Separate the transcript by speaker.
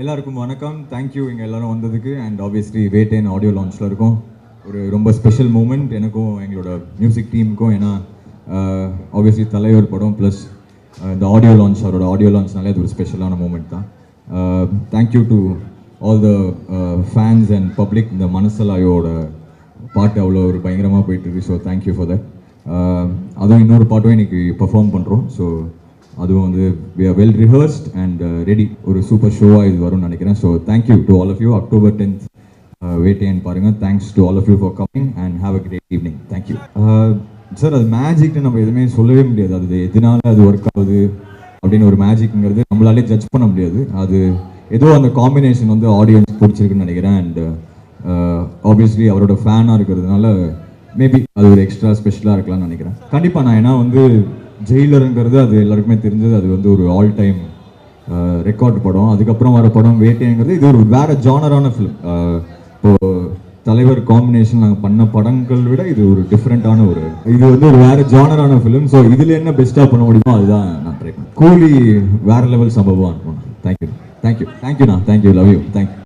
Speaker 1: எல்லாருக்கும் வணக்கம். தேங்க்யூ இங்கே எல்லாரும் வந்ததுக்கு. அண்ட் ஆப்வியஸ்லி வேட்டேன் ஆடியோ லான்ச்சில் இருக்கும். ஒரு ரொம்ப ஸ்பெஷல் மூமெண்ட் எனக்கும் எங்களோட மியூசிக் டீமுக்கும். ஏன்னா ஆப்வியஸ்லி தலைவர் படம் ப்ளஸ் இந்த ஆடியோ லான்ச், அவரோட ஆடியோ லான்ச்னாலே அது ஒரு ஸ்பெஷலான மூமெண்ட் தான். Thank you to all the fans and public. இந்த மனசலாயோட பாட்டு அவ்வளோ ஒரு பயங்கரமாக போயிட்டுருக்கு. So thank you for that. அதுவும் இன்னொரு பாட்டும் இன்னைக்கு பர்ஃபார்ம் பண்ணுறோம். ஸோ அதுவும் வந்து we are well rehearsed and ready. ஒரு சூப்பர் ஷோவாக இது வரும்னு நினைக்கிறேன். So thank you to all of you. October 10th Vettaiyan பாருங்கள். Thanks to all of you for coming and have a great evening. Thank you sir. அது மேஜிக்னு நம்ம எதுவுமே சொல்லவே முடியாது. அது எதனால அது ஒர்க் ஆகுது அப்படின்னு ஒரு மேஜிக்ங்கிறது நம்மளாலே ஜட்ஜ் பண்ண முடியாது. அது ஏதோ அந்த காம்பினேஷன் வந்து ஆடியன்ஸ் பிடிச்சிருக்குன்னு நினைக்கிறேன். அண்ட் ஆப்வியஸ்லி அவரோட ஃபேனாக இருக்கிறதுனால மேபி அது ஒரு எக்ஸ்ட்ரா ஸ்பெஷலாக இருக்கலாம்னு நினைக்கிறேன். கண்டிப்பாக நான் ஏன்னா வந்து ஜெயிலருங்கிறது அது எல்லாருக்குமே தெரிஞ்சது. அது வந்து ஒரு ஆல் டைம் ரெக்கார்ட் படம். அதுக்கப்புறம் வர படம் வேட்டைங்கிறது இது ஒரு வேறு ஜானரான ஃபிலிம். இப்போது தலைவர் காம்பினேஷன் நாங்கள் பண்ண படங்கள் விட இது ஒரு டிஃப்ரெண்ட்டான இது வந்து ஒரு வேறு ஜானரான ஃபிலிம். ஸோ இதில் என்ன பெஸ்ட்டாக பண்ண முடியுமோ அதுதான் நான் ட்ரை பண்ணேன். கூலி வேறு லெவல் சம்பவமாக இருக்கும். தேங்க்யூ தேங்க்யூ தேங்க்யூண்ணா. தேங்க்யூ. Love you. தேங்க்யூ.